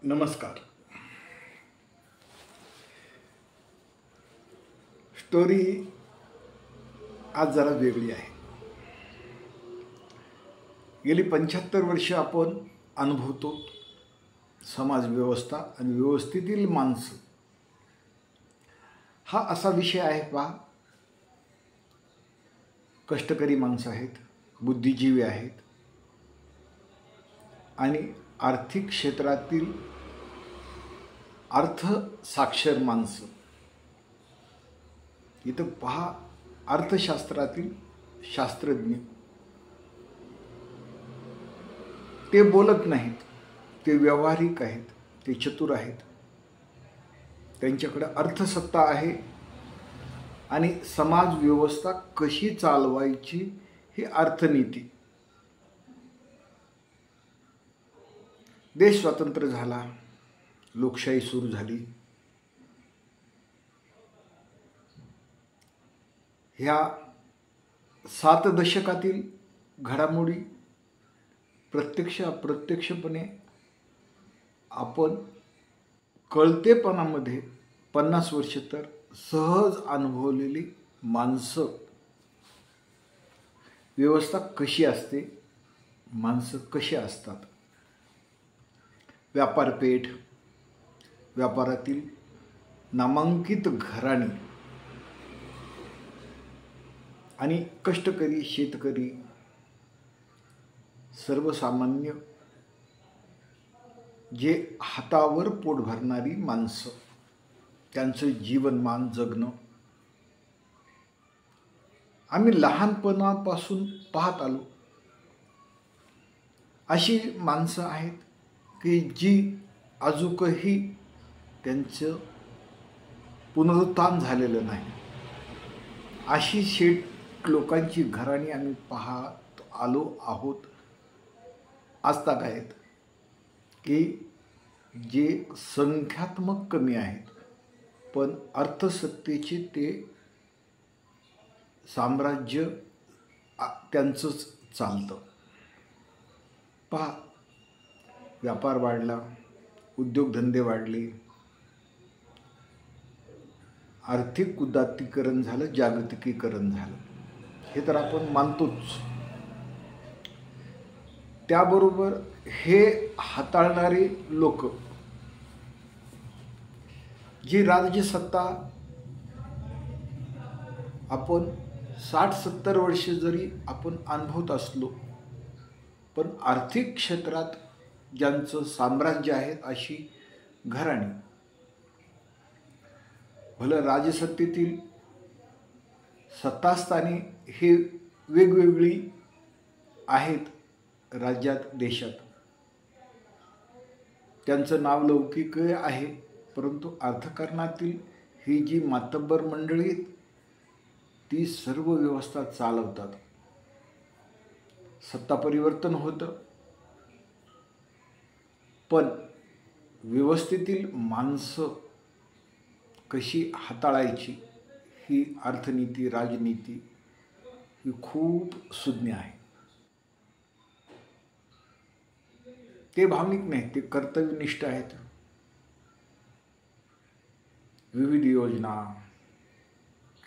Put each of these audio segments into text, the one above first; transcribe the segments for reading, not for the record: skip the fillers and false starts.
नमस्कार. स्टोरी आज जरा वेगळी आहे. गेली 75 वर्ष आपण अनुभवतो समाज व्यवस्था आणि व्यवस्थेतील माणसं. हा असा विषय आहे पहा, कष्टकरी माणसं आहेत, बुद्धिजीवी आहेत आणि आर्थिक क्षेत्रातील अर्थसाक्षर माणसं. इथं पहा, अर्थशास्त्रातील शास्त्रज्ञ ते बोलत नाहीत, ते व्यावहारिक आहेत, ते चतुर आहेत, त्यांच्याकडे अर्थसत्ता आहे आणि समाज व्यवस्था कशी चालवायची ही अर्थनीती. देश स्वतंत्र झाला, लोकशाही सुरू झाली. ह्या 7 दशकातील घडामोडी प्रत्यक्ष अप्रत्यक्षपणे आपण कळतेपणामध्ये 50 वर्ष तर सहज अनुभवलेली माणसं. व्यवस्था कशी असते, माणसं कशी असतात. व्यापारपेठ, व्यापारातील नामांकित घराणी आणि कष्टकरी शेतकरी, सर्वसामान्य जे हातावर पोट भरणारी माणसं, त्यांचं जीवनमान जगणं आम्ही लहानपणापासून पाहत आलो. अशी माणसं आहेत की जी अजूनही त्यांचं पुनरुत्थान झालेलं नाही. अशी शेठ लोकांची घराणी आम्ही पाहत आलो आहोत. आजताक आहेत की जे संख्यात्मक कमी आहेत, पण अर्थसत्तेचे ते साम्राज्य त्यांचंच चालतं. पहा, व्यापार वाढला, उद्योगधंदे वाढले, आर्थिक उदात्तीकरण झालं, जागतिकीकरण झालं, हे तर आपण मानतोच. त्याबरोबर हे हाताळणारी लोक, जी राज्यसत्ता आपण 60-70 वर्ष जरी आपण अनुभवत असलो, पण आर्थिक क्षेत्रात ज्यांचं साम्राज्य आहे अशी घराणी, भलं राजसत्तेतील सत्तास्थानी हे वेगवेगळी आहेत राज्यात, देशात. त्यांचं नाव लौकिक आहे, परंतु अर्थकारणातील ही जी मातब्बर मंडळी ती सर्व व्यवस्था चालवतात. सत्ता परिवर्तन होतं, पण व्यवस्थेतील माणसं कशी हाताळायची ही अर्थनीती, राजनीती ही खूप सुज्ञ आहे. ते भावनिक नाही, ते कर्तव्यनिष्ठ आहेत. विविध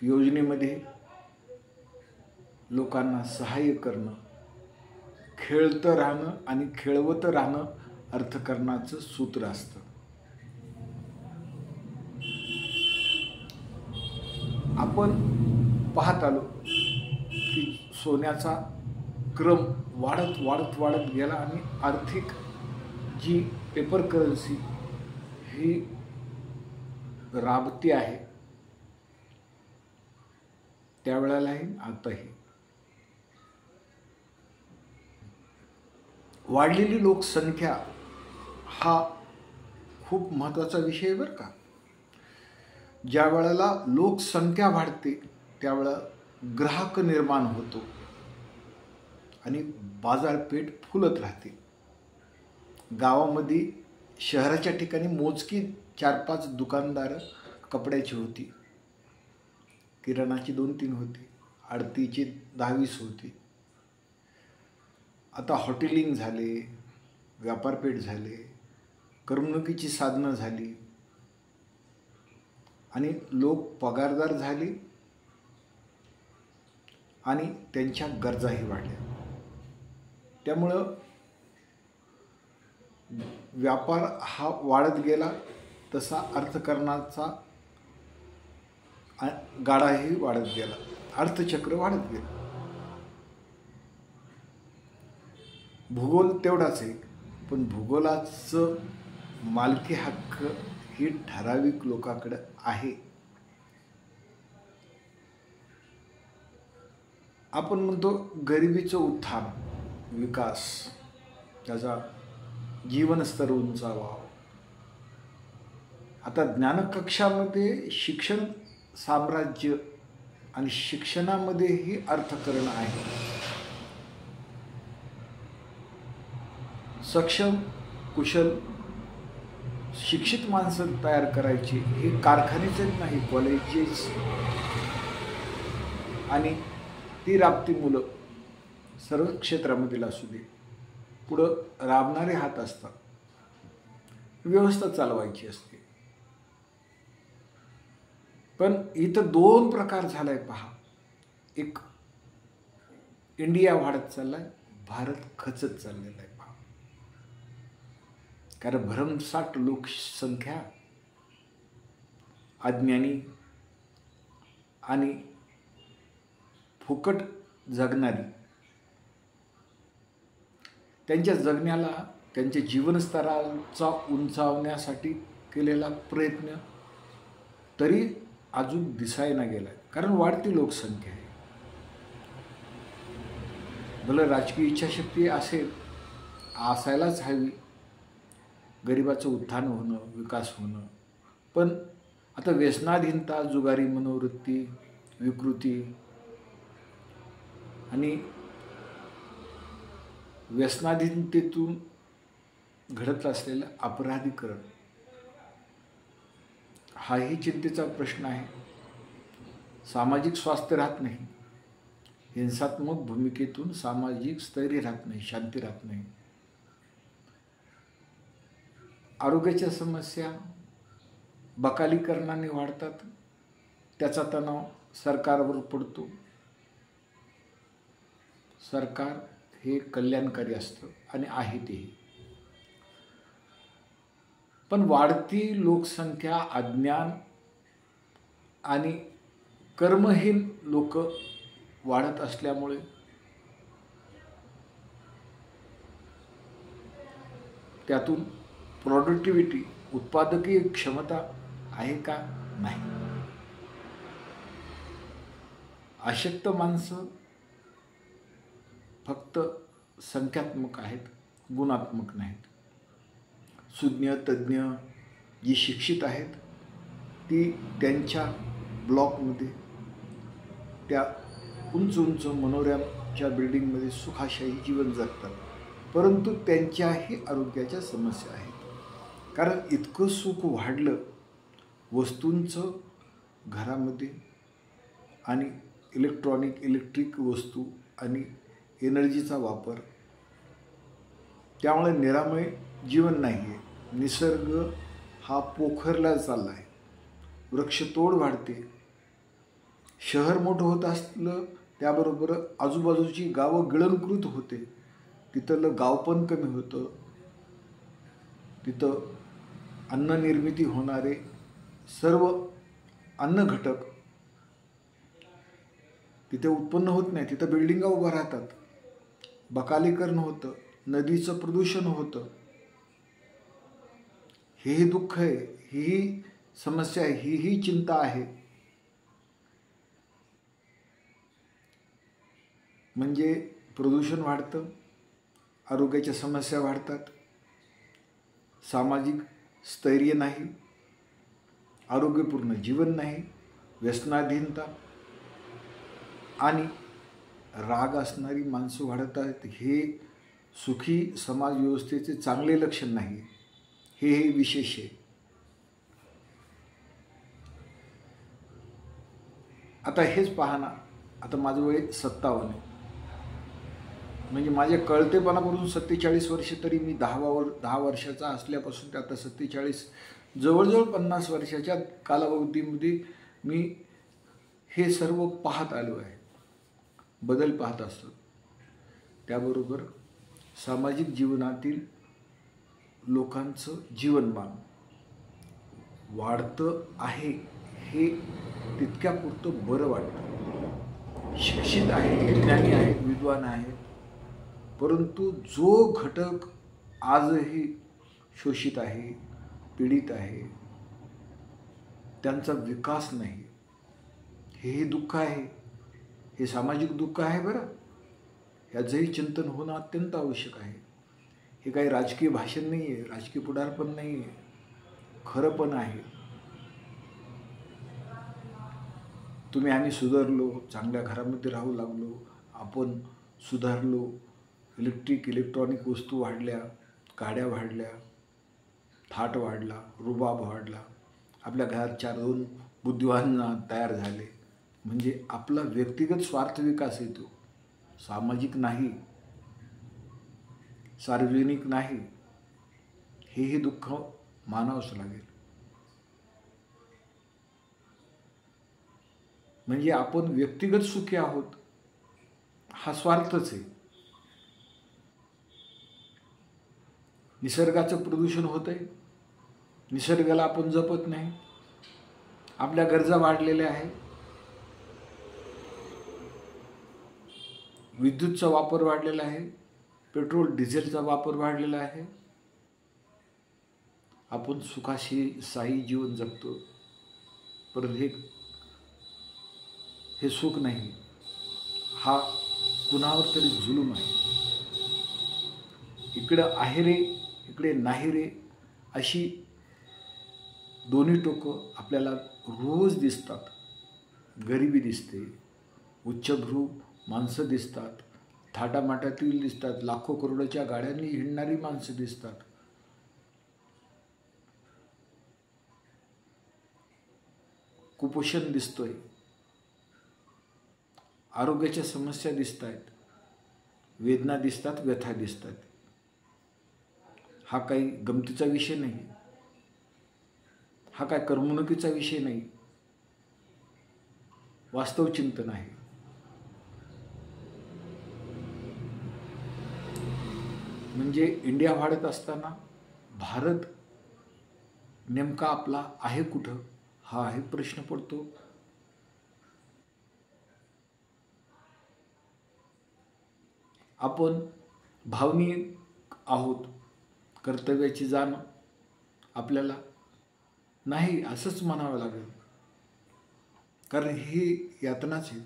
योजनेमध्ये लोकांना सहाय्य करणं, खेळतं राहणं आणि खेळवत राहणं अर्थकारणाचं सूत्र असतं. आपण पाहत आलो की सोन्याचा क्रम वाढत वाढत वाढत गेला आणि आर्थिक जी पेपर करन्सी ही राबती आहे, त्यावेळेलाही आताही वाढलेली लोकसंख्या हा खूप महत्त्वाचा विषय आहे बरं का. ज्या वेळेला लोकसंख्या वाढते त्यावेळेला ग्राहक निर्माण होतो आणि बाजारपेठ फुलत राहते. गावामध्ये शहराच्या ठिकाणी मोजकी 4-5 दुकानदार कपड्याची होती, किराणाची 2-3 होती, आडतीची 10-20 होती. आता हॉटेलिंग झाले, व्यापारपेठ झाले, करमणुकीची साधनं झाली आणि लोक पगारदार झाले आणि त्यांच्या गरजाही वाढल्या. त्यामुळं व्यापार हा वाढत गेला, तसा अर्थकारणाचा गाडाही वाढत गेला, अर्थचक्र वाढत गेलं. भूगोल तेवढाच आहे, पण भूगोलाचं मालकी हक्क ही ठराविक लोकांकडे आहे. आपण म्हणतो गरिबीचं उत्थान, विकास, त्याचा जीवनस्तर उंचावा. आता ज्ञानकक्षामध्ये शिक्षण साम्राज्य आणि शिक्षणामध्येही अर्थकारण आहे. सक्षम कुशल शिक्षित माणसं तयार करायची, हे कारखानेच नाही, कॉलेजेस आणि ती राबती मुलं सर्व क्षेत्रामधील असू दे, पुढं राबणारे हात असतात, व्यवस्था चालवायची असते. पण इथं दोन प्रकार झालाय पहा. एक इंडिया वाढत चाललाय, भारत खचत चाललेला आहे पहा. कारण भरमसाठ लोकसंख्या, अज्ञानी आणि फुकट जगणारी, त्यांच्या जगण्याला, त्यांच्या जीवनस्तराचा उंचावण्यासाठी केलेला प्रयत्न तरी अजून दिसायला गेला, कारण वाढती लोकसंख्या आहे. भलं राजकीय इच्छाशक्ती असेल, असायलाच हवी, गरिबाचं उत्थान होणं, विकास होणं. पण आता व्यसनाधीनता, जुगारी मनोवृत्ती, विकृती आणि व्यसनाधीनतेतून घडत असलेलं अपराधीकरण हाही चिंतेचा प्रश्न आहे. सामाजिक स्वास्थ्य राहत नाही, हिंसात्मक भूमिकेतून सामाजिक स्थैर्य राहत नाही, शांती राहत नाही. आरोग्याच्या समस्या बकालीकरणाने वाढतात, त्याचा तणाव सरकारवर पडतो. सरकार हे कल्याणकारी असतं आणि आहे तेही. पण वाढती लोकसंख्या, अज्ञान आणि कर्महीन लोक वाढत असल्यामुळे त्यातून प्रोडक्टिव्हिटी, उत्पादकीय क्षमता आहे का? नाही. अशक्त माणसं फक्त संख्यात्मक आहेत, गुणात्मक नाहीत. सुज्ञ, तज्ज्ञ जी शिक्षित आहेत ती त्यांच्या ब्लॉकमध्ये, त्या उंच उंच मनोऱ्याच्या बिल्डिंगमध्ये सुखाशाही जीवन जगतात, परंतु त्यांच्याही आरोग्याच्या समस्या आहेत. कारण इतकं सुख वाढलं वस्तूंचं घरामध्ये आणि इलेक्ट्रिक वस्तू आणि एनर्जीचा वापर, त्यामुळे निरामय जीवन नाही आहे. निसर्ग हा पोखरला चालला आहे, वृक्षतोड वाढते. शहर मोठं होत असलं त्याबरोबर आजूबाजूची गावं गिळंकृत होते, तिथलं गावपण कमी होतं. तिथं अन्न निर्मिती होणारे सर्व अन्न घटक तिथे उत्पन्न होत नाही, तिथं बिल्डिंगा उभा राहतात, बकालीकरण होतं, नदीचं प्रदूषण होतं. हेही दुःख आहे, हीही समस्या आहे, हीही चिंता आहे. म्हणजे प्रदूषण वाढतं, आरोग्याच्या समस्या वाढतात, सामाजिक स्थैर्य नाही, आरोग्यपूर्ण जीवन नाही, व्यसनाधीनता आणि राग असणारी माणसं वाढत आहेत. हे सुखी समाज व्यवस्थेचे चांगले लक्षण नाही, हे विशेष आहे. आता हेच पहा ना, आता माझं वय 57 आहे. म्हणजे माझ्या कळतेपणापासून 47 वर्ष, तरी मी 10 वर्षाचा असल्यापासून ते आता 47, जवळजवळ 50 वर्षाच्या कालावधीमध्ये मी हे सर्व पाहत आलो आहे, बदल पाहत असतो. त्याबरोबर सामाजिक जीवनातील लोकांचं जीवनमान वाढतं आहे हे तितक्यापुरतं बरं वाटतं. शिक्षित आहेत, ज्ञानी आहेत, विद्वान आहेत, परंतु जो घटक आजही शोषित आहे, पीडित आहे, त्यांचा विकास नाही, हे दुःख आहे. हे सामाजिक दुःख आहे बरं. याचंही चिंतन होणं अत्यंत आवश्यक आहे. हे काही राजकीय भाषण नाही आहे, राजकीय पुढारपण नाही आहे, खरं पण आहे. तुम्ही आम्ही सुधारलो, चांगल्या घरामध्ये राहू लागलो, आपण सुधारलो, इलेक्ट्रॉनिक वस्तू वाढल्या, गाड्या वाढल्या, थाट वाढला, रुबाब वाढला, आपल्या घरात 4-2 बुद्धिवान तयार झाले, म्हणजे आपला व्यक्तिगत स्वार्थ विकास येतो, सामाजिक नाही, सार्वजनिक नाही. हेही दुःख मानावंच लागेल. म्हणजे आपण व्यक्तिगत सुखी आहोत हा स्वार्थच आहे. निसर्गाचं प्रदूषण होतंय, निसर्गाला आपण जपत नाही, आपल्या गरजा वाढलेल्या आहेत, विद्युतचा वापर वाढलेला आहे, पेट्रोल डिझेलचा वापर वाढलेला आहे. आपण सुखाशी साई जीवन जगतो, परंतु हे सुख नाही, हा कुणावर तरी जुलूम आहे. इकडं आहे रे, इकडे नाही रे, अशी दोन्ही टोकं आपल्याला रोज दिसतात. गरिबी दिसते, उच्चभ्रू माणसं दिसतात, थाटामाटातील दिसतात, लाखो करोडोच्या गाड्यांनी हिंडणारी माणसं दिसतात. कुपोषण दिसतोय, आरोग्याच्या समस्या दिसत आहेत, वेदना दिसतात, व्यथा दिसतात. हा काही गमतीचा विषय नाही, हा काय करमणुकीचा विषय नाही, वास्तव चिंतन आहे. म्हणजे इंडिया वाढत असताना भारत नेमका आपला आहे कुठं, हा आहे प्रश्न पडतो. आपण भावनिक आहोत, कर्तव्याची जाण आपल्याला नाही असंच म्हणावं लागेल, कारण ही यातनाच आहे.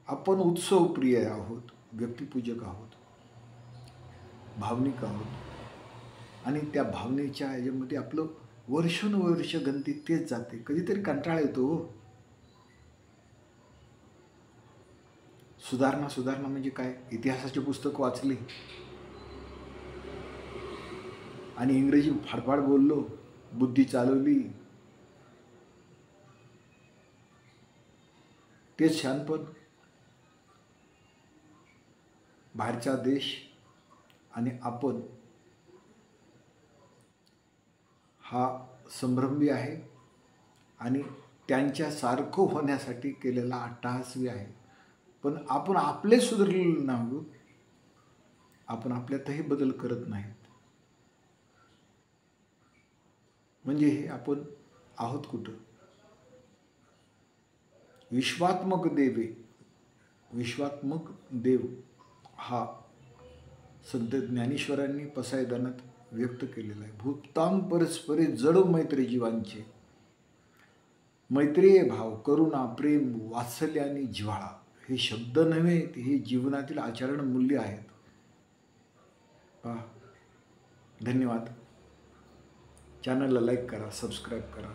आपण उत्सवप्रिय आहोत, व्यक्तिपूजक आहोत, भावनिक आहोत, आणि त्या भावनेच्या ह्याच्यामध्ये आपलं वर्षानुवर्ष गणती तेच जाते. कधीतरी कंटाळा येतो. सुधारणा म्हणजे काय? इतिहासाचे पुस्तक वाचली आणि इंग्रजी फाडफाड बोललो, बुद्धी चालवली, तेच शहाणपण. बाहेरचा देश आणि आपण हा संभ्रमी आहे आणि त्यांच्यासारखं होण्यासाठी केलेला अट्टहासवी आहे. पण आपण आपले सुधारलेले नाहीत, आपण आपल्यातही बदल करत नाहीत. म्हणजे हे आपण आहोत कुठं? विश्वात्मक देव हा संत ज्ञानेश्वरांनी पसायदानात व्यक्त केलेला आहे. भूतां परस्परे जड मैत्री जीवांचे, मैत्रीय भाव, करुणा, प्रेम, वात्सल्य आणि जिव्हाळा हे शब्द नव्हे, हे जीवनातील आचरण मूल्य आहेत. धन्यवाद. चॅनलला लाईक करा, सबस्क्राईब करा.